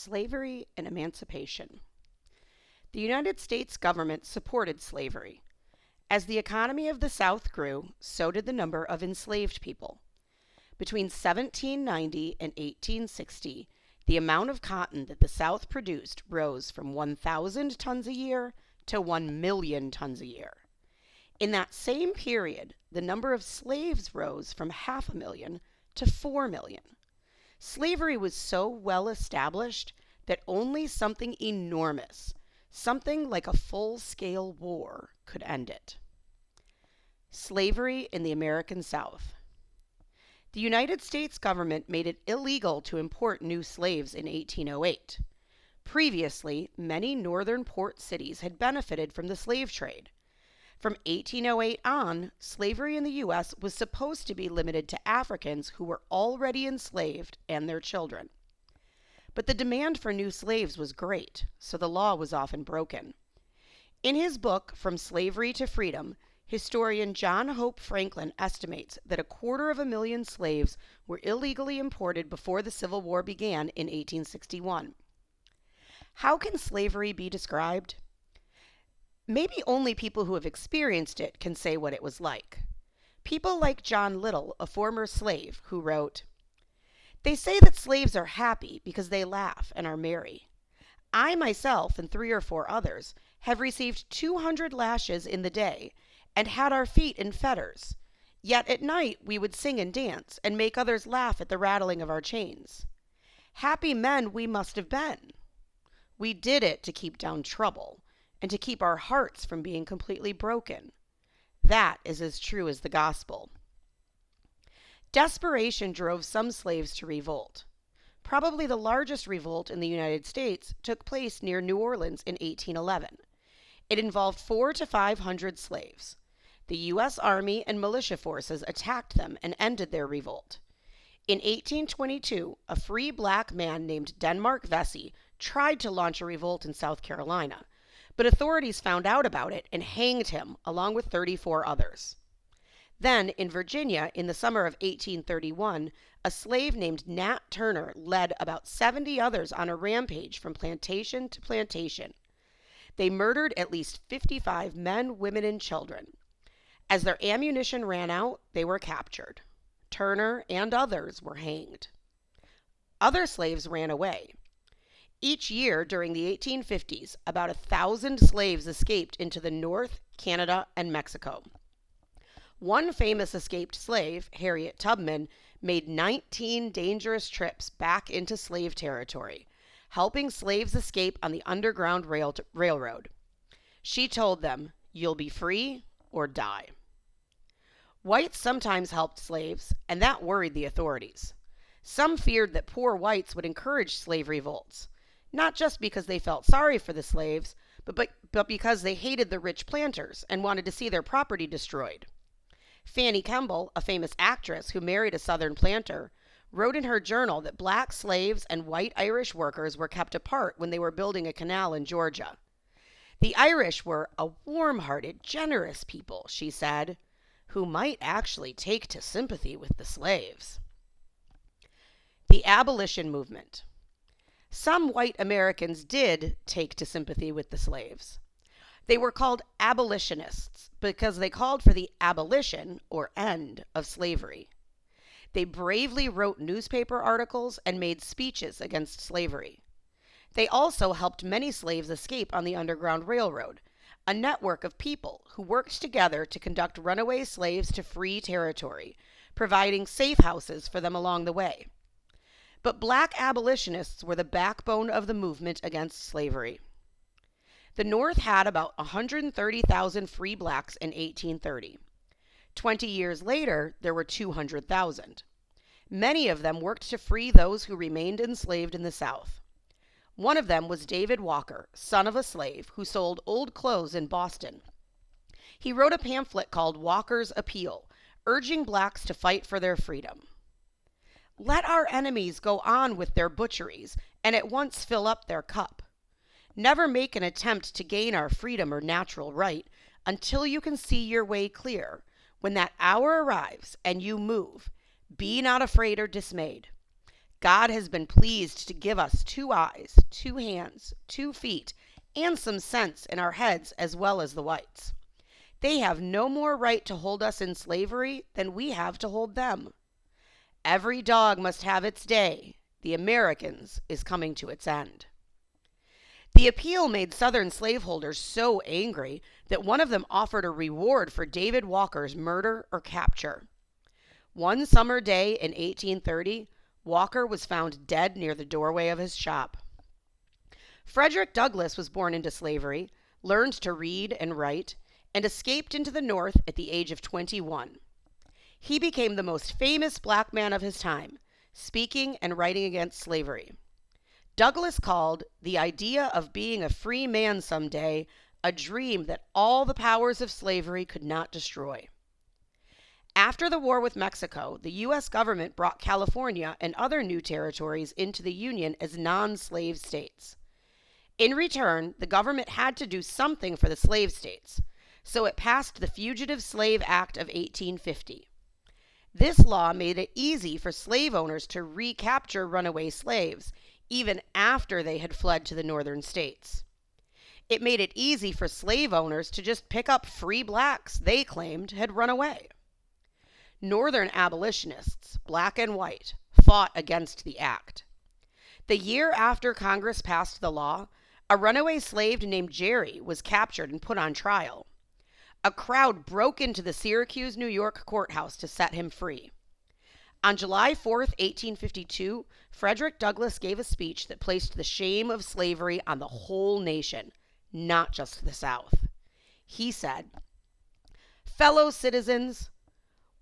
Slavery and Emancipation. The United States government supported slavery. As the economy of the South grew, so did the number of enslaved people. Between 1790 and 1860, the amount of cotton that the South produced rose from 1,000 tons a year to 1 million tons a year. In that same period, the number of slaves rose from 500,000 to 4 million. Slavery was so well established that only something enormous, something like a full-scale war, could end it. Slavery in the American South. The United States government made it illegal to import new slaves in 1808. Previously, many northern port cities had benefited from the slave trade. From 1808 on, slavery in the U.S. was supposed to be limited to Africans who were already enslaved and their children. But the demand for new slaves was great, so the law was often broken. In his book, From Slavery to Freedom, historian John Hope Franklin estimates that 250,000 slaves were illegally imported before the Civil War began in 1861. How can slavery be described? Maybe only people who have experienced it can say what it was like. People like John Little, a former slave, who wrote, "They say that slaves are happy because they laugh and are merry. I myself and 3 or 4 others have received 200 lashes in the day and had our feet in fetters. Yet at night we would sing and dance and make others laugh at the rattling of our chains. Happy men we must have been. We did it to keep down trouble and to keep our hearts from being completely broken. That is as true as the gospel." Desperation drove some slaves to revolt. Probably the largest revolt in the United States took place near New Orleans in 1811. It involved 400 to 500 slaves. The U.S. Army and militia forces attacked them and ended their revolt. In 1822, a free black man named Denmark Vesey tried to launch a revolt in South Carolina, but authorities found out about it and hanged him along with 34 others. Then, in Virginia, in the summer of 1831, a slave named Nat Turner led about 70 others on a rampage from plantation to plantation. They murdered at least 55 men, women, and children. As their ammunition ran out, they were captured. Turner and others were hanged. Other slaves ran away. Each year during the 1850s, about 1,000 slaves escaped into the North, Canada, and Mexico. One famous escaped slave, Harriet Tubman, made 19 dangerous trips back into slave territory, helping slaves escape on the Underground Railroad. She told them, "You'll be free or die." Whites sometimes helped slaves, and that worried the authorities. Some feared that poor whites would encourage slave revolts, not just because they felt sorry for the slaves, but because they hated the rich planters and wanted to see their property destroyed. Fanny Kemble, a famous actress who married a Southern planter, wrote in her journal that black slaves and white Irish workers were kept apart when they were building a canal in Georgia. The Irish were a warm-hearted, generous people, she said, who might actually take to sympathy with the slaves. The abolition movement. Some white Americans did take to sympathy with the slaves. They were called abolitionists because they called for the abolition, or end, of slavery. They bravely wrote newspaper articles and made speeches against slavery. They also helped many slaves escape on the Underground Railroad, a network of people who worked together to conduct runaway slaves to free territory, providing safe houses for them along the way. But black abolitionists were the backbone of the movement against slavery. The North had about 130,000 free blacks in 1830. 20 years later, there were 200,000. Many of them worked to free those who remained enslaved in the South. One of them was David Walker, son of a slave, who sold old clothes in Boston. He wrote a pamphlet called Walker's Appeal, urging blacks to fight for their freedom. "Let our enemies go on with their butcheries and at once fill up their cup. Never make an attempt to gain our freedom or natural right until you can see your way clear. When that hour arrives and you move, be not afraid or dismayed. God has been pleased to give us 2 eyes, 2 hands, 2 feet, and some sense in our heads as well as the whites. They have no more right to hold us in slavery than we have to hold them. Every dog must have its day. The Americans is coming to its end. The appeal made Southern slaveholders so angry that one of them offered a reward for David Walker's murder or capture. One summer day in 1830, Walker was found dead near the doorway of his shop. Frederick Douglass was born into slavery, learned to read and write, and escaped into the North at the age of 21. He became the most famous black man of his time, speaking and writing against slavery. Douglass called the idea of being a free man someday a dream that all the powers of slavery could not destroy. After the war with Mexico, the U.S. government brought California and other new territories into the Union as non-slave states. In return, the government had to do something for the slave states, so it passed the Fugitive Slave Act of 1850. This law made it easy for slave owners to recapture runaway slaves, even after they had fled to the northern states. It made it easy for slave owners to just pick up free blacks they claimed had run away. Northern abolitionists, black and white, fought against the act. The year after Congress passed the law, a runaway slave named Jerry was captured and put on trial. A crowd broke into the Syracuse, New York courthouse to set him free. On July 4, 1852, Frederick Douglass gave a speech that placed the shame of slavery on the whole nation, not just the South. He said, "Fellow citizens,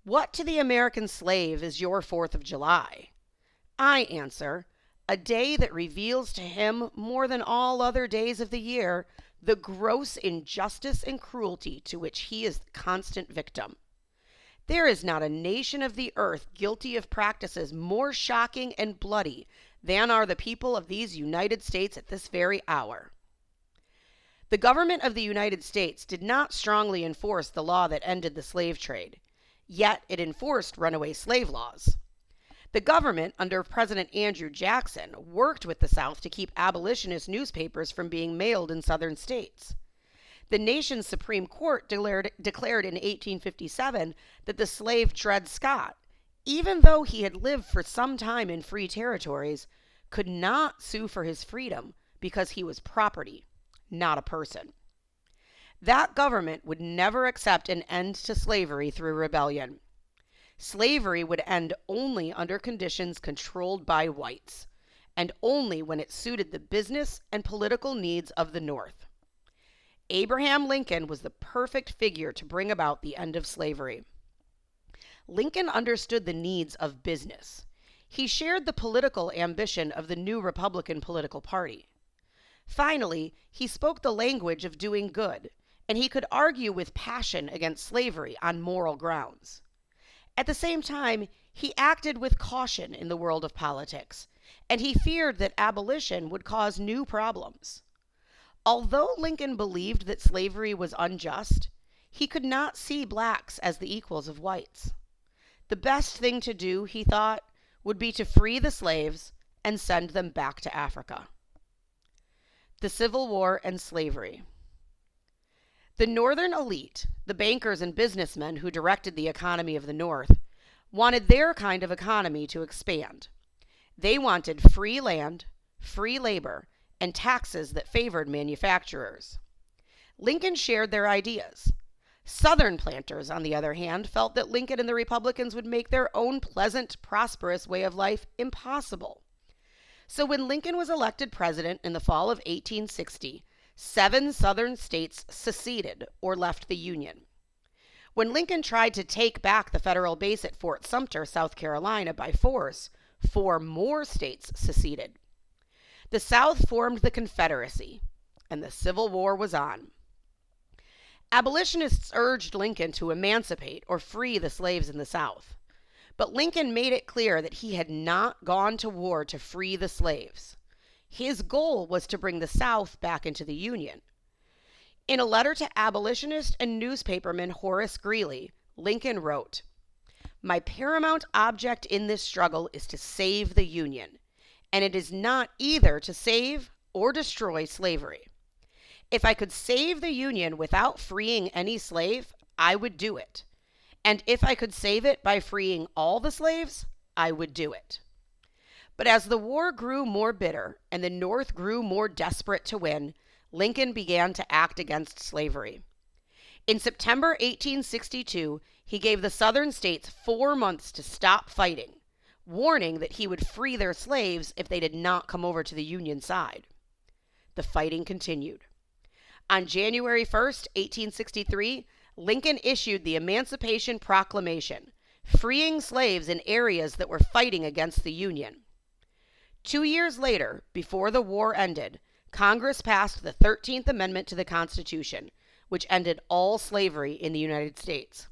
what to the American slave is your 4th of July? I answer, a day that reveals to him more than all other days of the year the gross injustice and cruelty to which he is the constant victim. There is not a nation of the earth guilty of practices more shocking and bloody than are the people of these United States at this very hour." The government of the United States did not strongly enforce the law that ended the slave trade, yet it enforced runaway slave laws. The government, under President Andrew Jackson, worked with the South to keep abolitionist newspapers from being mailed in southern states. The nation's Supreme Court declared in 1857 that the slave Dred Scott, even though he had lived for some time in free territories, could not sue for his freedom because he was property, not a person. That government would never accept an end to slavery through rebellion. Slavery would end only under conditions controlled by whites, and only when it suited the business and political needs of the North. Abraham Lincoln was the perfect figure to bring about the end of slavery. Lincoln understood the needs of business. He shared the political ambition of the new Republican political party. Finally, he spoke the language of doing good, and he could argue with passion against slavery on moral grounds. At the same time, he acted with caution in the world of politics, and he feared that abolition would cause new problems. Although Lincoln believed that slavery was unjust, he could not see blacks as the equals of whites. The best thing to do, he thought, would be to free the slaves and send them back to Africa. The Civil War and slavery. The Northern elite, the bankers and businessmen who directed the economy of the North, wanted their kind of economy to expand. They wanted free land, free labor, and taxes that favored manufacturers. Lincoln shared their ideas. Southern planters, on the other hand, felt that Lincoln and the Republicans would make their own pleasant, prosperous way of life impossible. So when Lincoln was elected president in the fall of 1860, 7 southern states seceded or left the Union. When Lincoln tried to take back the federal base at Fort Sumter, South Carolina, by force, 4 more states seceded. The South formed the Confederacy, and the Civil War was on. Abolitionists urged Lincoln to emancipate or free the slaves in the South, but Lincoln made it clear that he had not gone to war to free the slaves. His goal was to bring the South back into the Union. In a letter to abolitionist and newspaperman Horace Greeley, Lincoln wrote, My paramount object in this struggle is to save the Union, and it is not either to save or destroy slavery. If I could save the Union without freeing any slave, I would do it. And if I could save it by freeing all the slaves, I would do it. But as the war grew more bitter and the North grew more desperate to win, Lincoln began to act against slavery. In September 1862, he gave the Southern states 4 months to stop fighting, warning that he would free their slaves if they did not come over to the Union side. The fighting continued. On January 1st, 1863, Lincoln issued the Emancipation Proclamation, freeing slaves in areas that were fighting against the Union. 2 years later, before the war ended, Congress passed the 13th Amendment to the Constitution, which ended all slavery in the United States.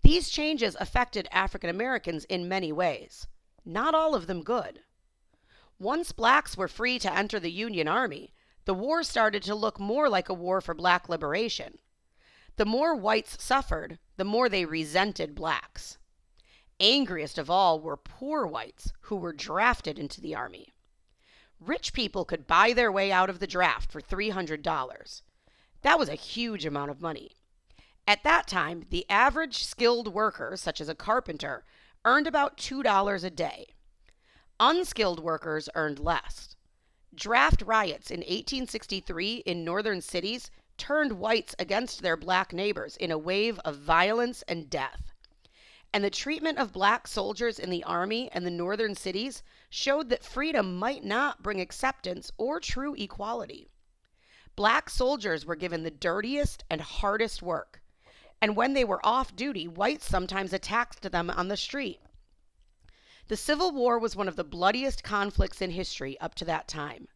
These changes affected African Americans in many ways, not all of them good. Once blacks were free to enter the Union Army, the war started to look more like a war for black liberation. The more whites suffered, the more they resented blacks. Angriest of all were poor whites who were drafted into the Army. Rich people could buy their way out of the draft for $300. That was a huge amount of money. At that time, the average skilled worker, such as a carpenter, earned about $2 a day. Unskilled workers earned less. Draft riots in 1863 in northern cities turned whites against their black neighbors in a wave of violence and death. And the treatment of black soldiers in the Army and the northern cities showed that freedom might not bring acceptance or true equality. Black soldiers were given the dirtiest and hardest work, and when they were off duty, whites sometimes attacked them on the street. The Civil War was one of the bloodiest conflicts in history up to that time.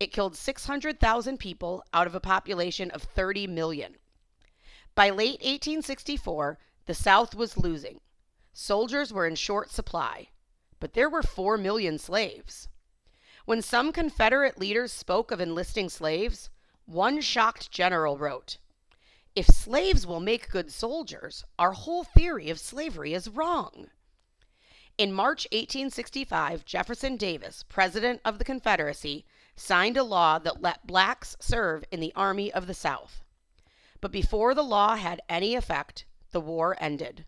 It killed 600,000 people out of a population of 30 million. By late 1864, the South was losing. Soldiers were in short supply, but there were 4 million slaves. When some Confederate leaders spoke of enlisting slaves, one shocked general wrote, "If slaves will make good soldiers, our whole theory of slavery is wrong." In March 1865, Jefferson Davis, President of the Confederacy, signed a law that let blacks serve in the Army of the South. But before the law had any effect, the war ended.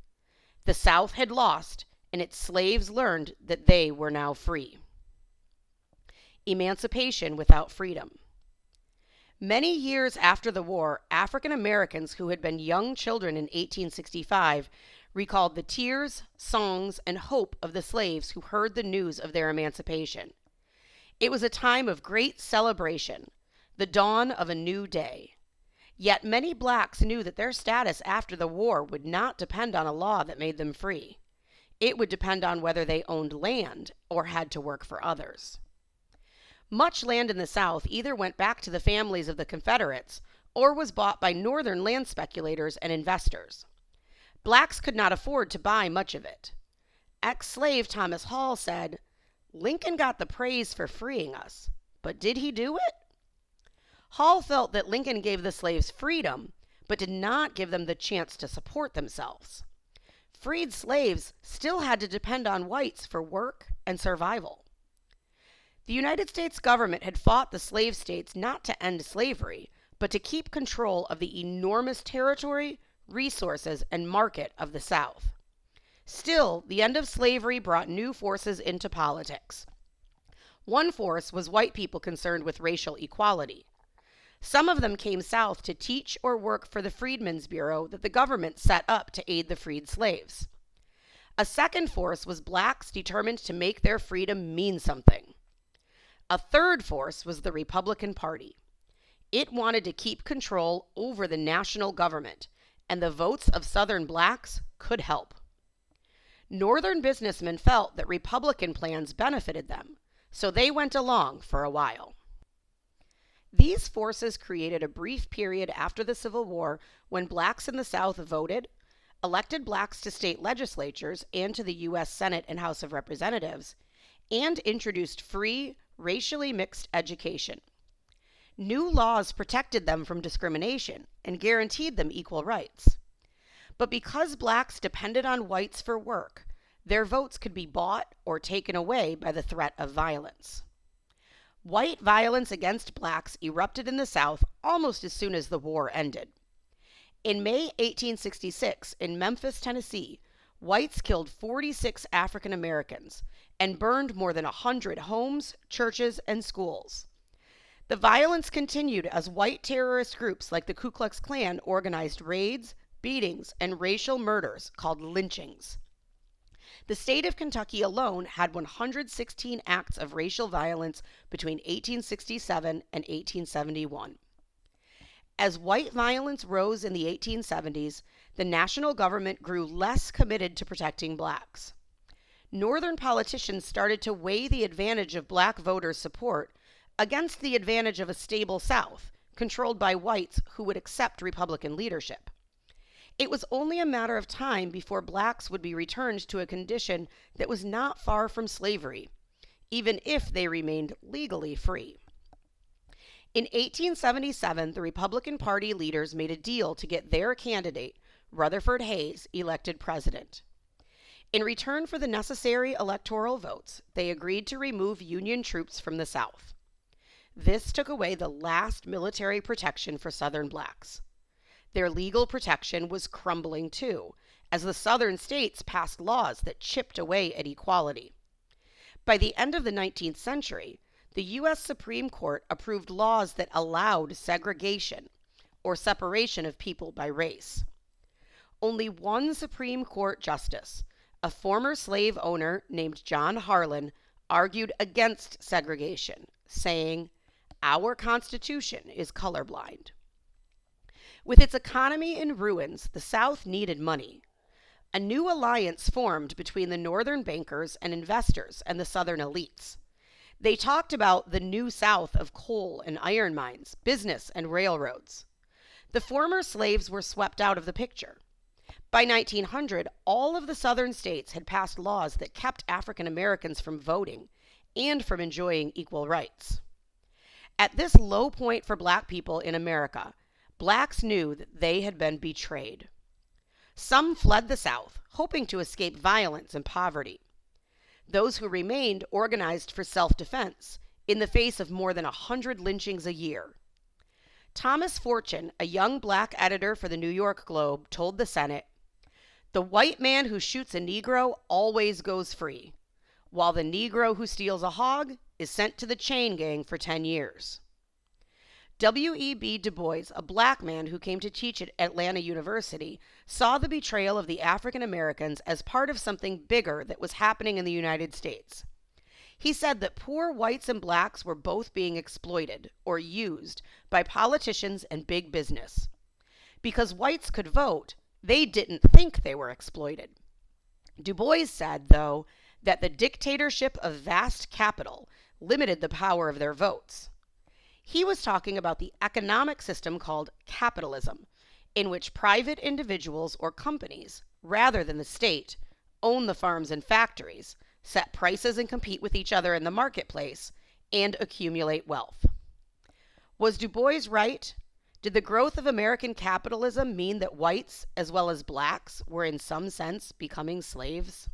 The South had lost, and its slaves learned that they were now free. Emancipation without freedom. Many years after the war, African Americans who had been young children in 1865 recalled the tears, songs, and hope of the slaves who heard the news of their emancipation. It was a time of great celebration, the dawn of a new day. Yet many blacks knew that their status after the war would not depend on a law that made them free. It would depend on whether they owned land or had to work for others. Much land in the South either went back to the families of the Confederates or was bought by northern land speculators and investors. Blacks could not afford to buy much of it. Ex-slave Thomas Hall said, "Lincoln got the praise for freeing us, but did he do it?" Hall felt that Lincoln gave the slaves freedom, but did not give them the chance to support themselves. Freed slaves still had to depend on whites for work and survival. The United States government had fought the slave states not to end slavery, but to keep control of the enormous territory, resources, and market of the South. Still, the end of slavery brought new forces into politics. One force was white people concerned with racial equality. Some of them came south to teach or work for the Freedmen's Bureau that the government set up to aid the freed slaves. A second force was blacks determined to make their freedom mean something. A third force was the Republican Party. It wanted to keep control over the national government, and the votes of Southern blacks could help. Northern businessmen felt that Republican plans benefited them, so they went along for a while. These forces created a brief period after the Civil War when blacks in the South voted, elected blacks to state legislatures and to the U.S. Senate and House of Representatives, and introduced free, racially mixed education. New laws protected them from discrimination and guaranteed them equal rights. But because blacks depended on whites for work, their votes could be bought or taken away by the threat of violence. White violence against blacks erupted in the South almost as soon as the war ended. In May 1866, in Memphis, Tennessee, whites killed 46 African Americans and burned more than 100 homes, churches, and schools. The violence continued as white terrorist groups like the Ku Klux Klan organized raids, beatings, and racial murders called lynchings. The state of Kentucky alone had 116 acts of racial violence between 1867 and 1871. As white violence rose in the 1870s, the national government grew less committed to protecting blacks. Northern politicians started to weigh the advantage of black voters' support against the advantage of a stable South, controlled by whites who would accept Republican leadership. It was only a matter of time before blacks would be returned to a condition that was not far from slavery, even if they remained legally free. In 1877, the Republican Party leaders made a deal to get their candidate, Rutherford Hayes, elected president. In return for the necessary electoral votes, they agreed to remove Union troops from the South. This took away the last military protection for Southern blacks. Their legal protection was crumbling too, as the Southern states passed laws that chipped away at equality. By the end of the 19th century, the U.S. Supreme Court approved laws that allowed segregation, or separation of people by race. Only one Supreme Court justice, a former slave owner named John Harlan, argued against segregation, saying, "Our Constitution is colorblind." With its economy in ruins, the South needed money. A new alliance formed between the Northern bankers and investors and the Southern elites. They talked about the new South of coal and iron mines, business, and railroads. The former slaves were swept out of the picture. By 1900, all of the Southern states had passed laws that kept African Americans from voting and from enjoying equal rights. At this low point for black people in America, blacks knew that they had been betrayed. Some fled the South, hoping to escape violence and poverty. Those who remained organized for self-defense in the face of more than 100 lynchings a year. Thomas Fortune, a young black editor for the New York Globe, told the Senate, "The white man who shoots a Negro always goes free, while the Negro who steals a hog is sent to the chain gang for 10 years. W.E.B. Du Bois, a black man who came to teach at Atlanta University, saw the betrayal of the African Americans as part of something bigger that was happening in the United States. He said that poor whites and blacks were both being exploited or used by politicians and big business. Because whites could vote, they didn't think they were exploited. Du Bois said, though, that the dictatorship of vast capital limited the power of their votes. He was talking about the economic system called capitalism, in which private individuals or companies, rather than the state, own the farms and factories, set prices and compete with each other in the marketplace, and accumulate wealth. Was Du Bois right? Did the growth of American capitalism mean that whites, as well as blacks, were in some sense becoming slaves?